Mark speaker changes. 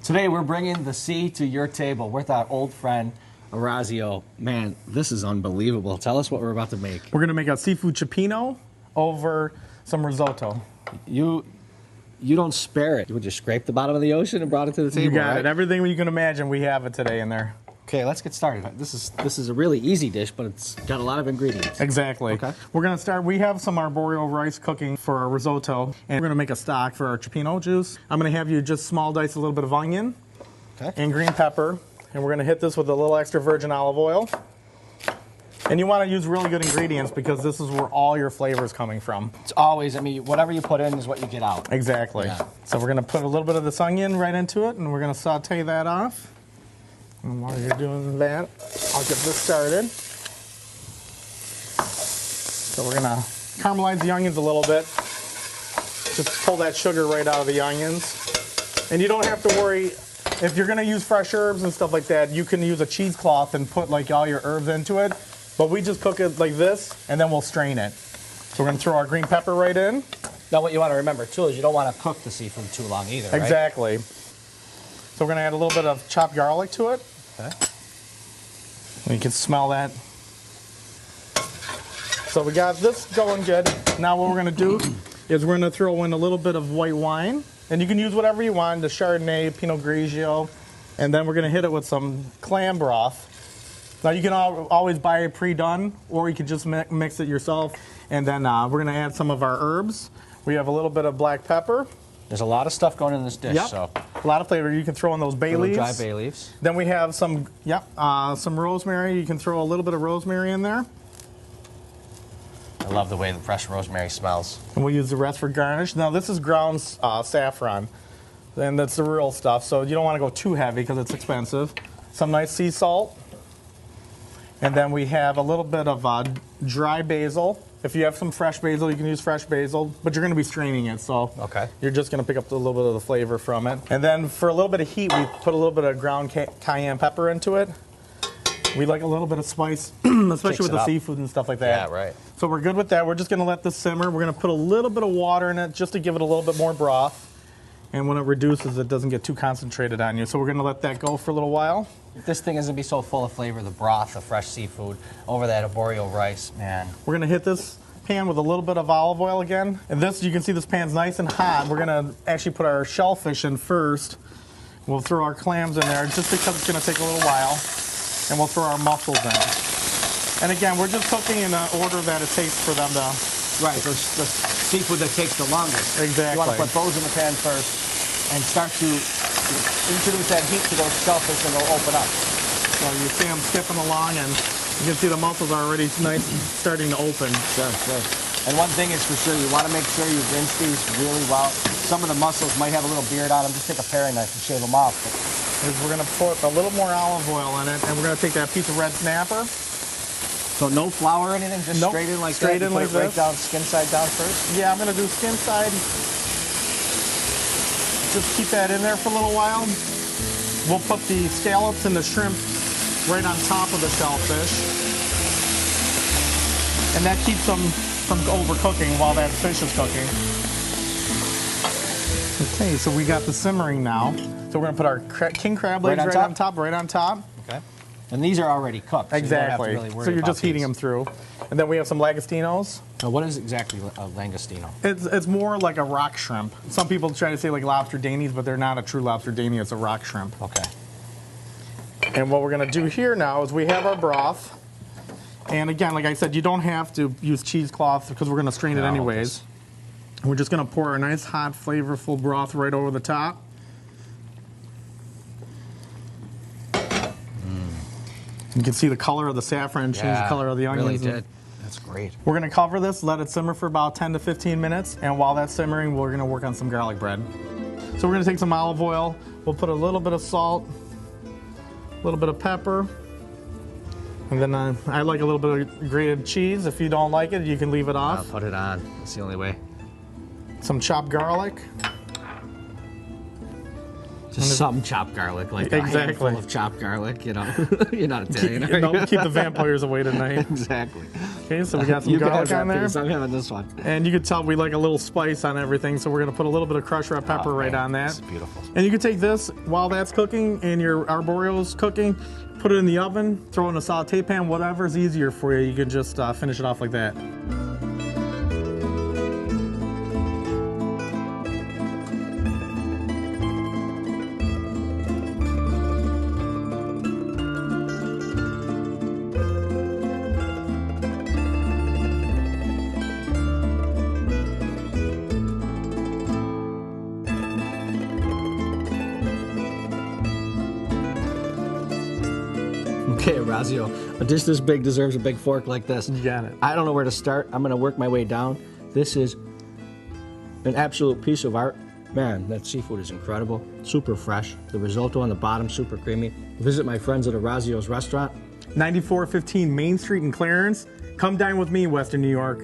Speaker 1: Today we're bringing the sea to your table with our old friend Orazio. Man, this is unbelievable. Tell us what we're about to make.
Speaker 2: We're going to make a seafood cioppino over some risotto.
Speaker 1: You don't spare it. You would just scrape the bottom of the ocean and brought it to the table.
Speaker 2: You got
Speaker 1: right?
Speaker 2: it. Everything you can imagine, we have it today in there.
Speaker 1: Okay, let's get started. This is a really easy dish, but it's got a lot of ingredients.
Speaker 2: Exactly.
Speaker 1: Okay.
Speaker 2: We're going to start. We have some arboreal rice cooking for our risotto, and we're going to make a stock for our cioppino juice. I'm going to have you just small dice a little bit of onion and green pepper, and we're going to hit this with a little extra virgin olive oil. And you want to use really good ingredients because this is where all your flavor is coming from.
Speaker 1: It's always, I mean, whatever you put in is what you get out.
Speaker 2: Exactly.
Speaker 1: Yeah.
Speaker 2: So we're going to put a little bit of this onion right into it, and we're going to saute that off. And while you're doing that, I'll get this started. So we're going to caramelize the onions a little bit. Just pull that sugar right out of the onions. And you don't have to worry, if you're going to use fresh herbs and stuff like that, you can use a cheesecloth and put like all your herbs into it. But we just cook it like this, and then we'll strain it. So we're going to throw our green pepper right in.
Speaker 1: Now what you want to remember too is you don't want to cook the seafood too long either, right?
Speaker 2: Exactly. So we're going to add a little bit of chopped garlic to it.
Speaker 1: Okay.
Speaker 2: You can smell that. So we got this going good. Now what we're going to do is we're going to throw in a little bit of white wine. And you can use whatever you want, the Chardonnay, Pinot Grigio. And then we're going to hit it with some clam broth. Now you can always buy it pre-done, or you can just mix it yourself. And then we're going to add some of our herbs. We have a little bit of black pepper.
Speaker 1: There's a lot of stuff going in this dish,
Speaker 2: Yep.
Speaker 1: so.
Speaker 2: A lot of flavor. You can throw in those bay leaves.
Speaker 1: Dry bay leaves.
Speaker 2: Then we have some rosemary. You can throw a little bit of rosemary in there.
Speaker 1: I love the way the fresh rosemary smells.
Speaker 2: And we'll use the rest for garnish. Now this is ground saffron, and that's the real stuff. So you don't want to go too heavy because it's expensive. Some nice sea salt. And then we have a little bit of dry basil. If you have some fresh basil, you can use fresh basil, but you're going to be straining it, so you're just going to pick up a little bit of the flavor from it. And then for a little bit of heat, we put a little bit of ground cayenne pepper into it. We like a little bit of spice, especially with the seafood and stuff like that.
Speaker 1: Yeah, right.
Speaker 2: So we're good with that. We're just going to let this simmer. We're going to put a little bit of water in it just to give it a little bit more broth. And when it reduces, it doesn't get too concentrated on you. So we're going to let that go for a little while.
Speaker 1: This thing is going to be so full of flavor, the broth, the fresh seafood, over that arboreal rice, man.
Speaker 2: We're going to hit this pan with a little bit of olive oil again. And this, you can see this pan's nice and hot. We're going to actually put our shellfish in first. We'll throw our clams in there just because it's going to take a little while. And we'll throw our mussels in. And again, we're just cooking in the order that it takes for them to...
Speaker 1: Right, the seafood that takes the longest.
Speaker 2: Exactly.
Speaker 1: You want to put those in the pan first and start to introduce that heat to those shellfish and they'll open up.
Speaker 2: So you see them skipping along, and you can see the mussels are already nice starting to open.
Speaker 1: Sure, sure. And one thing is for sure, you want to make sure you rinse these really well. Some of the mussels might have a little beard on them. Just take a paring knife and shave them off.
Speaker 2: We're going to put a little more olive oil in it, and we're going to take that piece of red snapper.
Speaker 1: So no flour or anything, just straight in like
Speaker 2: straight
Speaker 1: that?
Speaker 2: In like
Speaker 1: right
Speaker 2: this.
Speaker 1: Down, skin side down first?
Speaker 2: Yeah, I'm going to do skin side. Just keep that in there for a little while. We'll put the scallops and the shrimp right on top of the shellfish. And that keeps them from overcooking while that fish is cooking. Okay, so we got the simmering now. So we're going to put our king crab legs right on top.
Speaker 1: Okay. And these are already cooked. So
Speaker 2: exactly.
Speaker 1: You don't have to really
Speaker 2: so you're
Speaker 1: about
Speaker 2: just heating them through. And then we have some langostinos.
Speaker 1: Now, what is exactly a langostino?
Speaker 2: It's more like a rock shrimp. Some people try to say like lobster dainies, but they're not a true lobster dainey. It's a rock shrimp.
Speaker 1: Okay.
Speaker 2: And what we're going to do here now is we have our broth. And again, like I said, you don't have to use cheesecloth because we're going to strain it anyways. We're just going to pour a nice, hot, flavorful broth right over the top. You can see the color of the saffron change the color of the onions.
Speaker 1: Really did. That's great.
Speaker 2: We're going to cover this, let it simmer for about 10 to 15 minutes, and while that's simmering, we're going to work on some garlic bread. So we're going to take some olive oil, we'll put a little bit of salt, a little bit of pepper, and then I like a little bit of grated cheese. If you don't like it, you can leave it off.
Speaker 1: I'll put it on. That's the only way.
Speaker 2: Some chopped garlic.
Speaker 3: Just some chopped garlic, like a handful of chopped garlic, you know. You're not Italian, are you?
Speaker 2: Keep the vampires away tonight.
Speaker 3: Exactly.
Speaker 2: Okay, so we got some garlic on there.
Speaker 3: I'm having this one.
Speaker 2: And you can tell we like a little spice on everything, so we're gonna put a little bit of crushed red pepper right on that.
Speaker 3: It's beautiful.
Speaker 2: And you can take this while that's cooking and your arborio's cooking, put it in the oven, throw it in a saute pan, whatever's easier for you. You can just finish it off like that.
Speaker 3: Okay, Orazio, a dish this big deserves a big fork like this.
Speaker 2: You got it.
Speaker 3: I don't know where to start. I'm gonna work my way down. This is an absolute piece of art. Man, that seafood is incredible. Super fresh. The risotto on the bottom, super creamy. Visit my friends at Orazio's restaurant.
Speaker 2: 9415 Main Street in Clarence. Come dine with me, Western New York.